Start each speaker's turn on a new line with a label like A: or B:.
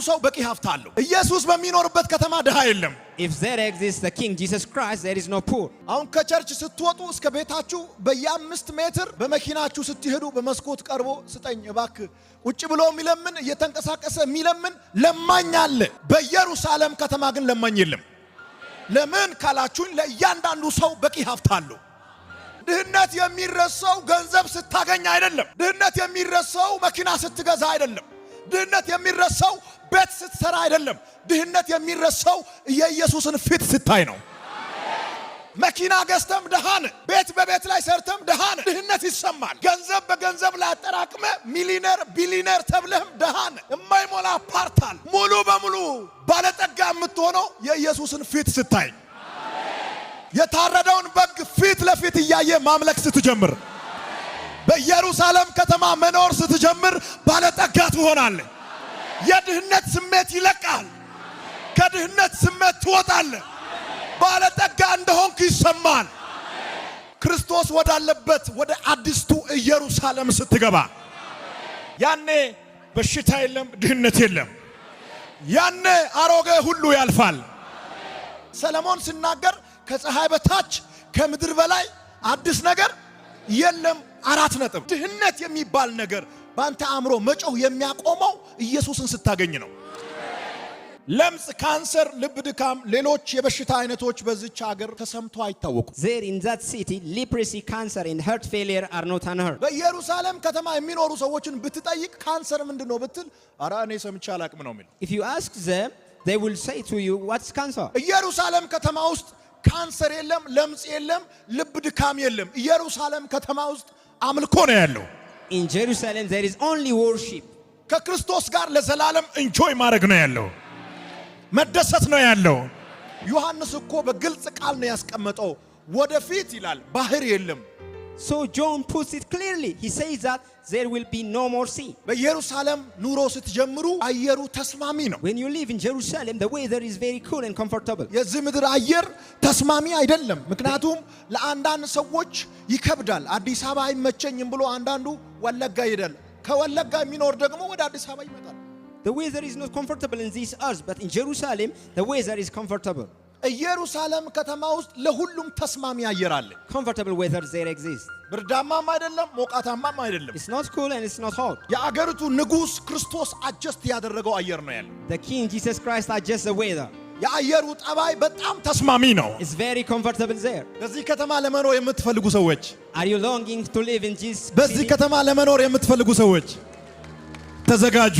A: ሰው በቂ ሀብት አለው። ኢየሱስ በሚኖርበት ከተማ ድሃ የለም።
B: If there exists the King Jesus Christ, there is no poor.
A: አሁን ከቸርች ስትወጡ እስከ ቤታችሁ በየ5 ሜትር በመኪናችሁ ስትሄዱ በመስኮት ቀርቦ ስጠኝ እባክህ ቁጭ ብሎ የሚለምን እየተንቀሳቀሰ የሚለምን ለማኝ አለ። በኢየሩሳሌም ከተማ ግን ለማኝ የለም። ለምን ካላችሁኝ ለእያንዳንዱ ሰው በቂ ሀብት አለው። ድህነት የሚረሳው ገንዘብ ስታገኝ አይደለም። ድህነት የሚረሳው መኪና ስትገዛ አይደለም። ድህነት የሚረሳው ቤት ስትሰራ አይደለም። ድህነት የሚረሳው የኢየሱስን ፊት ስታይ ነው። መኪና ገዝተም ደሃን፣ ቤት በቤት ላይ ሰርተም ደሃን ድህነት ይሰማል። ገንዘብ በገንዘብ ላይ አጠራቅመ ሚሊነር ቢሊነር ተብለህም ደሃን የማይሞላ ፓርታል ሙሉ በሙሉ ባለጠጋ የምትሆነው የኢየሱስን ፊት ስታይ፣ የታረደውን በግ ፊት ለፊት እያየ ማምለክ ስትጀምር፣ በኢየሩሳሌም ከተማ መኖር ስትጀምር ባለጠጋ ትሆናለህ። የድህነት ስሜት ይለቃል። ከድህነት ስሜት ትወጣለህ። ባለጠጋ እንደሆንክ ይሰማል። ክርስቶስ ወዳለበት ወደ አዲስቱ ኢየሩሳሌም ስትገባ ያኔ በሽታ የለም፣ ድህነት የለም። ያኔ አሮጌ ሁሉ ያልፋል። ሰለሞን ሲናገር ከፀሐይ በታች ከምድር በላይ አዲስ ነገር የለም። 4 ነጥብ። ድህነት የሚባል ነገር ባንተ አእምሮ መጮህ የሚያቆመው ኢየሱስን ስታገኝ ነው። ለምጽ፣ ካንሰር፣ ልብ ድካም፣ ሌሎች የበሽታ አይነቶች በዚች ሀገር ተሰምቶ አይታወቁም።
B: There in that city, leprosy, cancer and heart failure are not unheard.
A: በኢየሩሳሌም ከተማ የሚኖሩ ሰዎችን ብትጠይቅ ካንሰር ምንድነው ብትል አራ እኔ ሰምቼ አላቅም ነው የሚል።
B: If you ask them, they will say to you, what's cancer?
A: ኢየሩሳሌም ከተማ ውስጥ ካንሰር የለም፣ ለምጽ የለም፣ ልብ ድካም የለም። ኢየሩሳሌም ከተማ ውስጥ አምልኮ ነው ያለው።
B: In Jerusalem there is only worship.
A: ከክርስቶስ ጋር ለዘላለም ኢንጆይ ማድረግ ነው ያለው። መደሰት ነው ያለው። ዮሐንስ እኮ በግልጽ ቃል ነው ያስቀመጠው። ወደፊት ይላል ባህር የለም።
B: So John puts it clearly. He says that there will be no more sea.
A: በኢየሩሳሌም ኑሮ ስትጀምሩ አየሩ ተስማሚ ነው።
B: When you live in Jerusalem, the weather is very cool and comfortable.
A: የዚህ ምድር አየር ተስማሚ አይደለም። ምክንያቱም ለአንዳንድ ሰዎች ይከብዳል። አዲስ አበባ አይመቸኝም ብሎ አንዳንዱ ወለጋ ይሄዳል። ከወለጋ የሚኖር ደግሞ ወደ አዲስ አበባ ይመጣል።
B: The weather is not comfortable in this earth, but in Jerusalem, the weather is comfortable.
A: ኢየሩሳሌም ከተማ ውስጥ ለሁሉም ተስማሚ አየር አለ።
B: Comfortable weather there exists.
A: ብርዳማም አይደለም፣ ሞቃታማም አይደለም።
B: It's not cool and it's not hot.
A: የአገሪቱ ንጉስ ክርስቶስ አጀስት ያደረገው አየር ነው ያለው።
B: The King Jesus Christ adjusts the weather.
A: የአየሩ ጠባይ በጣም ተስማሚ ነው።
B: It's very comfortable there.
A: በዚህ ከተማ ለመኖር የምትፈልጉ ሰዎች፣
B: Are you longing to live in this
A: በዚህ
B: city?
A: ከተማ ለመኖር የምትፈልጉ ሰዎች ተዘጋጁ።